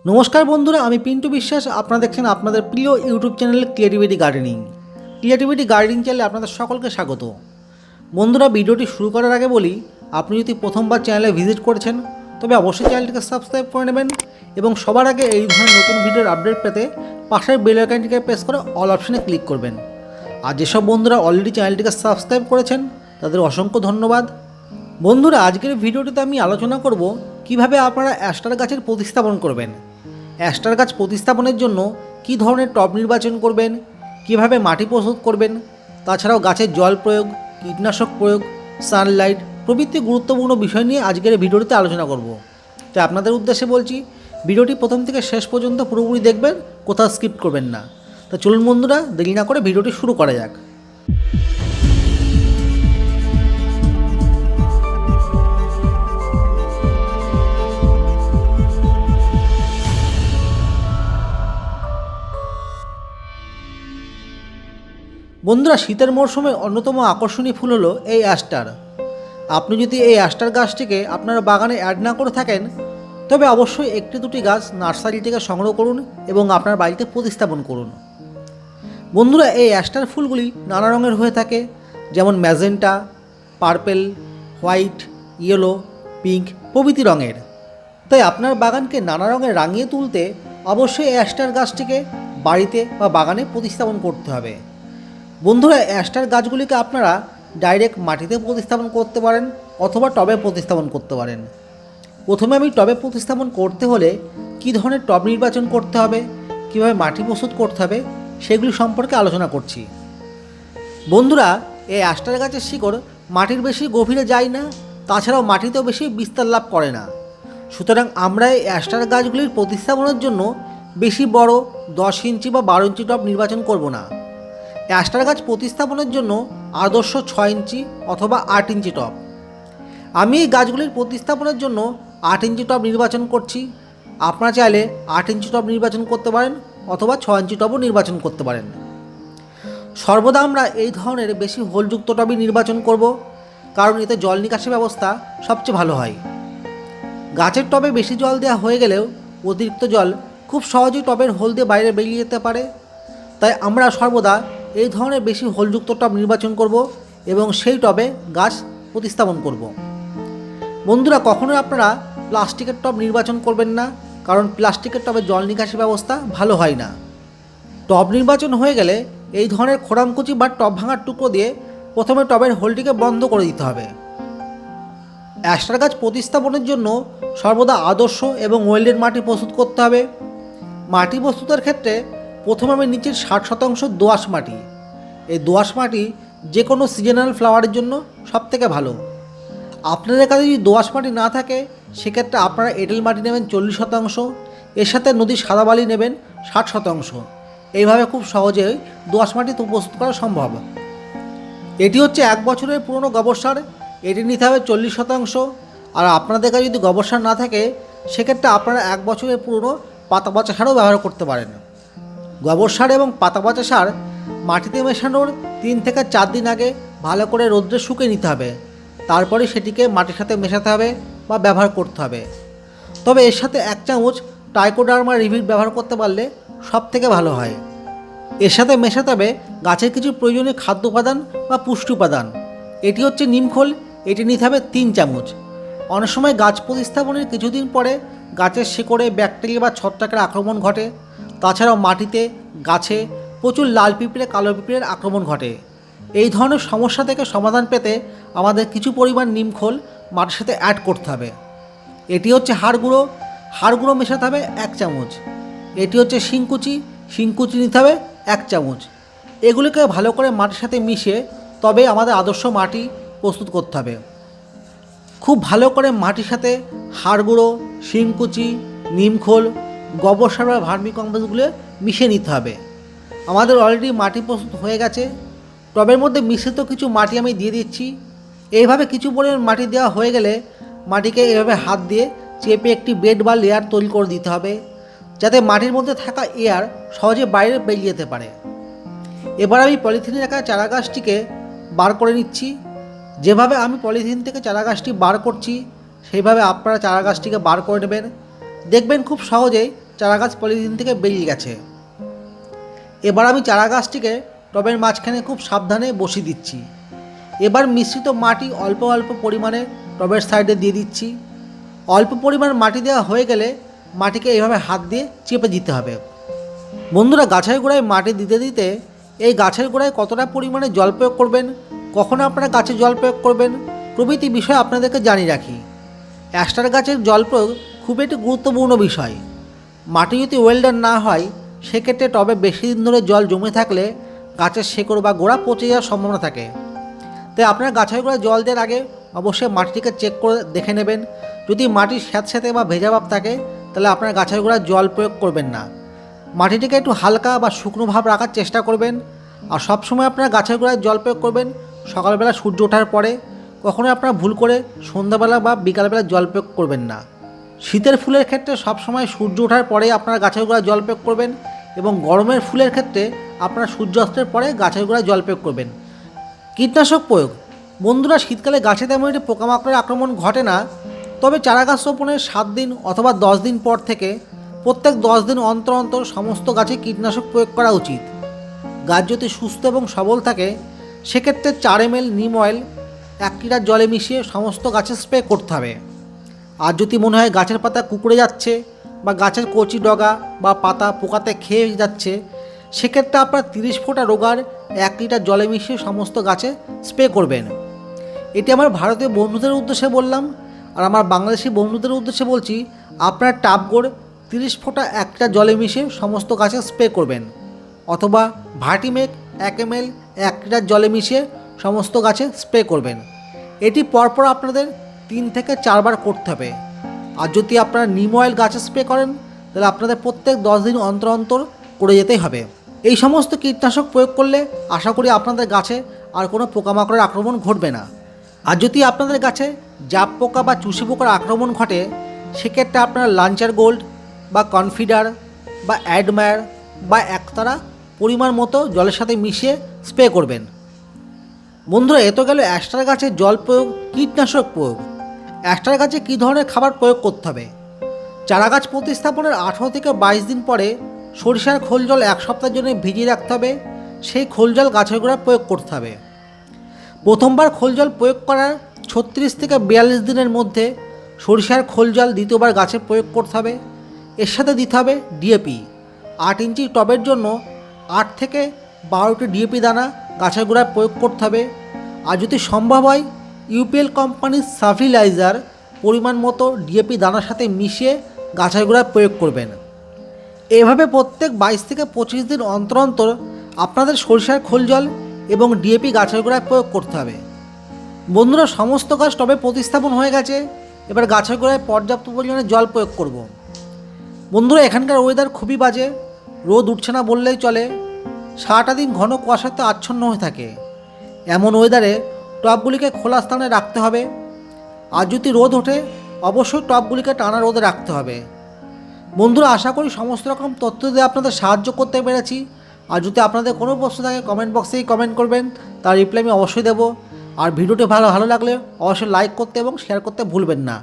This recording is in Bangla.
নমস্কার বন্ধুরা, আমি পিন্টু বিশ্বাস। আপনারা দেখছেন আপনাদের প্রিয় YouTube channel creativity gardening. Creativity gardening চ্যানেলে আপনাদের সকলকে স্বাগত। বন্ধুরা, ভিডিওটি শুরু করার আগে বলি, আপনি যদি প্রথমবার চ্যানেলে ভিজিট করেছেন তবে অবশ্যই চ্যানেলটিকে সাবস্ক্রাইব করে নেবেন এবং সবার আগে এই ধরনের নতুন ভিডিওর আপডেট পেতে পাশের বেল আইকনটিকে প্রেস করে অল অপশনে ক্লিক করবেন। আর যেসব বন্ধুরা অলরেডি চ্যানেলটিকে সাবস্ক্রাইব করেছেন তাদের অসংখ্য ধন্যবাদ। বন্ধুরা, আজকের ভিডিওটিতে আমি আলোচনা করব কিভাবে আপনারা অ্যাস্টার গাছের প্রতিস্থাপন করবেন। অ্যাস্টার গাছ প্রতিস্থাপনের জন্য কী ধরনের টব নির্বাচন করবেন, কিভাবে মাটি প্রস্তুত করবেন, তাছাড়াও গাছের জল প্রয়োগ, কীটনাশক প্রয়োগ, সানলাইট প্রভৃতি গুরুত্বপূর্ণ বিষয় নিয়ে আজকের ভিডিওটিতে আলোচনা করব। তাই আপনাদের উদ্দেশ্যে বলছি, ভিডিওটি প্রথম থেকে শেষ পর্যন্ত পুরোপুরি দেখবেন, কোথাও স্কিপ করবেন না। তো চলুন বন্ধুরা, দেরি না করে ভিডিওটি শুরু করা যাক। বন্ধুরা, শীতের মরশুমে অন্যতম আকর্ষণীয় ফুল হলো এই অ্যাস্টার। আপনি যদি এই অ্যাস্টার গাছটিকে আপনার বাগানে অ্যাড না করে থাকেন তবে অবশ্যই একটি দুটি গাছ নার্সারি থেকে সংগ্রহ করুন এবং আপনার বাড়িতে প্রতিস্থাপন করুন। বন্ধুরা, এই অ্যাস্টার ফুলগুলি নানা রঙের হয়ে থাকে, যেমন magenta, purple, white, yellow, pink প্রভৃতি রঙের। তাই আপনার বাগানকে নানা রঙে রাঙিয়ে তুলতে অবশ্যই এই অ্যাস্টার গাছটিকে বাড়িতে বা বাগানে প্রতিস্থাপন করতে হবে। বন্ধুরা, অ্যাস্টার গাছগুলিকে আপনারা ডাইরেক্ট মাটিতে প্রতিস্থাপন করতে পারেন অথবা টবে প্রতিস্থাপন করতে পারেন। প্রথমে আমি টবে প্রতিস্থাপন করতে হলে কী ধরনের টব নির্বাচন করতে হবে, কীভাবে মাটি প্রস্তুত করতে হবে সেগুলি সম্পর্কে আলোচনা করছি। বন্ধুরা, এই অ্যাস্টার গাছের শিকড় মাটির বেশি গভীরে যায় না, তাছাড়াও মাটিতেও বেশি বিস্তার লাভ করে না। সুতরাং আমরা এই অ্যাস্টার গাছগুলির প্রতিস্থাপনের জন্য বেশি বড় 10 ইঞ্চি বা 12 ইঞ্চি টব নির্বাচন করব না। অ্যাস্টার গাছ প্রতিস্থাপনের জন্য আদর্শ 6 ইঞ্চি অথবা 8 ইঞ্চি টব। আমি এই গাছগুলির প্রতিস্থাপনের জন্য 8 ইঞ্চি টব নির্বাচন করছি। আপনারা চাইলে 8 ইঞ্চি টব নির্বাচন করতে পারেন অথবা 6 ইঞ্চি টবও নির্বাচন করতে পারেন। সর্বদা আমরা এই ধরনের বেশি হোলযুক্ত টবই নির্বাচন করব, কারণ এতে জল নিকাশি ব্যবস্থা সবচেয়ে ভালো হয়। গাছের টবে বেশি জল দেওয়া হয়ে গেলেও অতিরিক্ত জল খুব সহজেই টবের হোল দিয়ে বাইরে বেরিয়ে যেতে পারে। তাই আমরা সর্বদা এই ধরনের বেশি হোলযুক্ত টব নির্বাচন করব এবং সেই টবে গাছ প্রতিস্থাপন করব। বন্ধুরা, কখনোই আপনারা প্লাস্টিকের টব নির্বাচন করবেন না, কারণ প্লাস্টিকের টবে জল নিকাশি ব্যবস্থা ভালো হয় না। টব নির্বাচন হয়ে গেলে এই ধরনের খোড়ামকুচি বা টব ভাঙার টুকরো দিয়ে প্রথমে টবের হোলটিকে বন্ধ করে দিতে হবে। অ্যাস্টার গাছ প্রতিস্থাপনের জন্য সর্বদা আদর্শ এবং ওয়েল্ডেড মাটি প্রস্তুত করতে হবে। মাটি প্রস্তুতের ক্ষেত্রে প্রথমে আমি নিচের 60% দোআঁশ মাটি। এই দোআঁশ মাটি যে কোনো সিজনাল ফ্লাওয়ারের জন্য সবথেকে ভালো। আপনাদের কাছে যদি দোআঁশ মাটি না থাকে সেক্ষেত্রে আপনারা এঁটেল মাটি নেবেন 40%, এর সাথে নদীর সাদা বালি নেবেন 60%। এইভাবে খুব সহজেই দোআঁশ মাটি প্রস্তুত করা সম্ভব। এটি হচ্ছে 1 বছরের পুরনো গোবর সার, এটি নিতে হবে 40%। আর আপনাদের কাছে যদি গোবর সার না থাকে সেক্ষেত্রে আপনারা 1 বছরের পুরনো পাতা পচা সারও ব্যবহার করতে পারেন। গোবর সার এবং পাতা পচা সার মাটিতে মেশানোর 3 থেকে 4 দিন আগে ভালো করে রোদ্রে শুকিয়ে নিতে হবে, তারপরে সেটিকে মাটির সাথে মেশাতে হবে বা ব্যবহার করতে হবে। তবে এর সাথে 1 চামচ ট্রাইকোডার্মা রিভিট ব্যবহার করতে পারলে সব থেকে ভালো হয়। এর সাথে মেশাতে হবে গাছের কিছু প্রয়োজনীয় খাদ্য উপাদান বা পুষ্টি উপাদান। এটি হচ্ছে নিমখোল, এটি নিতে হবে 3 চামচ। অনেক সময় গাছ প্রতিস্থাপনের কিছুদিন পরে গাছের শিকড়ে ব্যাকটেরিয়া বা ছত্রাকের আক্রমণ ঘটে। তাছাড়াও মাটিতে, গাছে প্রচুর লাল পিঁপড়ে, কালো পিঁপড়ের আক্রমণ ঘটে। এই ধরনের সমস্যা থেকে সমাধান পেতে আমাদের কিছু পরিমাণ নিমখোল মাটির সাথে অ্যাড করতে হবে। এটি হচ্ছে হাড় গুঁড়ো মেশাতে হবে 1 চামচ। এটি হচ্ছে শিংকুচি নিতে হবে 1 চামচ। এগুলিকে ভালো করে মাটির সাথে মিশিয়ে তবে আমাদের আদর্শ মাটি প্রস্তুত করতে হবে। খুব ভালো করে মাটির সাথে হাড় গুঁড়ো, শিংকুচি, নিমখোল, গোবর সার বা ভার্মি কম্পোস্টগুলো মিশিয়ে নিতে হবে। আমাদের অলরেডি মাটি প্রস্তুত হয়ে গেছে। টবের মধ্যে মিশ্রিত কিছু মাটি আমি দিয়ে দিচ্ছি। এইভাবে কিছু পরিমাণ মাটি দেওয়া হয়ে গেলে মাটিকে এভাবে হাত দিয়ে চেপে একটি বেড বা লেয়ার তৈরি করে দিতে হবে, যাতে মাটির মধ্যে থাকা এয়ার সহজে বাইরে বেরিয়ে যেতে পারে। এবার আমি পলিথিনে রাখা চারা গাছটিকে বার করে নিচ্ছি। যেভাবে আমি পলিথিন থেকে চারা গাছটি বার করছি সেইভাবে আপনারা চারা গাছটিকে বার করে নেবেন। দেখবেন খুব সহজেই চারাগাছ পলিথিন থেকে বেরিয়ে গেছে। এবার আমি চারাগাছটিকে টবের মাঝখানে খুব সাবধানে বসিয়ে দিচ্ছি। এবার মিশ্রিত মাটি অল্প অল্প পরিমাণে টবের সাইডে দিয়ে দিচ্ছি। অল্প পরিমাণ মাটি দেওয়া হয়ে গেলে মাটিকে এইভাবে হাত দিয়ে চেপে দিতে হবে। বন্ধুরা, গাছের গোড়ায় মাটি দিতে দিতে এই গাছের গোড়ায় কতটা পরিমাণে জল প্রয়োগ করবেন, কখন আপনারা গাছে জল প্রয়োগ করবেন প্রভৃতি বিষয় আপনাদেরকে জানিয়ে রাখি। অ্যাস্টার গাছের জল প্রয়োগ খুব একটি গুরুত্বপূর্ণ বিষয়। মাটি যদি ওয়েলডান না হয় সেক্ষেত্রে টবে বেশি দিন ধরে জল জমে থাকলে গাছের শেকড় বা গোড়া পচে যাওয়ার সম্ভাবনা থাকে। তাই আপনারা গাছের গোড়ায় জল দেওয়ার আগে অবশ্যই মাটিটিকে চেক করে দেখে নেবেন। যদি মাটি স্যাঁতস্যাঁতে বা ভেজা ভাব থাকে তাহলে আপনার গাছের গোড়ায় জল প্রয়োগ করবেন না। মাটিটিকে একটু হালকা বা শুকনো ভাব রাখার চেষ্টা করবেন। আর সবসময় আপনারা গাছের গোড়ায় জল প্রয়োগ করবেন সকালবেলা সূর্য ওঠার পরে। কখনোই আপনারা ভুল করে সন্ধ্যাবেলা বা বিকালবেলা জল প্রয়োগ করবেন না। শীতের ফুলের ক্ষেত্রে সবসময় সূর্য ওঠার পরে আপনারা গাছের গোড়ায় জল প্রয়োগ করবেন এবং গরমের ফুলের ক্ষেত্রে আপনারা সূর্যাস্তের পরে গাছের গোড়ায় জল প্রয়োগ করবেন। কীটনাশক প্রয়োগ। বন্ধুরা, শীতকালে গাছে তেমন একটি পোকামাকড়ের আক্রমণ ঘটে না, তবে চারাগাছ রোপণের 7 দিন অথবা 10 দিন পর থেকে প্রত্যেক 10 দিন অন্তর অন্তর সমস্ত গাছে কীটনাশক প্রয়োগ করা উচিত। গাছ যদি সুস্থ এবং সবল থাকে সেক্ষেত্রে 4 ml নিম অয়েল 1 লিটার জলে মিশিয়ে সমস্ত গাছে স্প্রে করতে হবে। আর যদি মনে হয় গাছের পাতা কুঁকড়ে যাচ্ছে বা গাছের কচি ডগা বা পাতা পোকাতে খেয়ে যাচ্ছে সেক্ষেত্রে আপনার 30 ফোঁটা রোগার 1 লিটার জলে মিশিয়ে সমস্ত গাছে স্প্রে করবেন। এটি আমার ভারতীয় বন্ধুদের উদ্দেশ্যে বললাম। আর আমার বাংলাদেশি বন্ধুদের উদ্দেশ্যে বলছি, আপনার টাবগোড় 30 ফোঁটা 1 লিটার জলে মিশিয়ে সমস্ত গাছে স্প্রে করবেন, অথবা ভার্টিমেক 1 ml 1 লিটার জলে মিশিয়ে সমস্ত গাছে স্প্রে করবেন। এটি পরপর আপনাদের 3 থেকে 4 বার করতে হবে। আর যদি আপনারা নিম অয়েল গাছে স্প্রে করেন তাহলে আপনাদের প্রত্যেক 10 দিন অন্তর অন্তর করে যেতেই হবে। এই সমস্ত কীটনাশক প্রয়োগ করলে আশা করি আপনাদের গাছে আর কোনো পোকামাকড়ের আক্রমণ ঘটবে না। আর যদি আপনাদের গাছে জাপ পোকা বা চুষি পোকার আক্রমণ ঘটে সেক্ষেত্রে আপনারা লাঞ্চার গোল্ড বা কনফিডার বা অ্যাডমায়ার বা একতারা পরিমাণ মতো জলের সাথে মিশিয়ে স্প্রে করবেন। বন্ধুরা, এত গেল অ্যাস্টার গাছে জল প্রয়োগ, কীটনাশক প্রয়োগ। অ্যাস্টার গাছে কী ধরনের খাবার প্রয়োগ করতে হবে? চারাগাছ প্রতিস্থাপনের 18 থেকে 22 দিন পরে সরিষার খোল জল 1 সপ্তাহের জন্য ভিজিয়ে রাখতে হবে। সেই খোল জল গাছের গোড়ায় প্রয়োগ করতে হবে। প্রথমবার খোল জল প্রয়োগ করার 36 থেকে 42 দিনের মধ্যে সরিষার খোল জল দ্বিতীয়বার গাছে প্রয়োগ করতে হবে। এর সাথে দিতে হবে ডিএপি। 8 ইঞ্চি টবের জন্য 8 থেকে 12টি ডিএপি দানা গাছের গোড়ায় প্রয়োগ করতে হবে। আর যদি সম্ভব হয় ইউপিএল কোম্পানির ফার্টিলাইজার পরিমাণ মতো ডিএপি দানার সাথে মিশিয়ে গাছের গোড়ায় প্রয়োগ করবেন। এভাবে প্রত্যেক 22 থেকে 25 দিন অন্তর অন্তর আপনাদের সরিষার খোল জল এবং ডিএপি গাছের গোড়ায় প্রয়োগ করতে হবে। বন্ধুরা, সমস্ত গাছ টবে প্রতিস্থাপন হয়ে গেছে। এবার গাছের গোড়ায় পর্যাপ্ত পরিমাণে জল প্রয়োগ করব। বন্ধুরা, এখানকার ওয়েদার খুবই বাজে, রোদ উঠছে না বললেই চলে। সারাটা দিন ঘন কুয়াশাতে আচ্ছন্ন হয়ে থাকে। এমন ওয়েদারে টবগুলিকে খোলা স্থানে রাখতে হবে। আর যদি রোদ ওঠে অবশ্যই টবগুলিকে টানা রোদে রাখতে হবে। বন্ধুরা, আশা করি সমস্ত রকম তথ্য দিয়ে আপনাদের সাহায্য করতে পেরেছি। আর যদি আপনাদের কোনো প্রশ্ন থাকে কমেন্ট বক্সেই কমেন্ট করবেন, তার রিপ্লাই আমি অবশ্যই দেবো। আর ভিডিওটি ভালো লাগলে অবশ্যই লাইক করতে এবং শেয়ার করতে ভুলবেন না।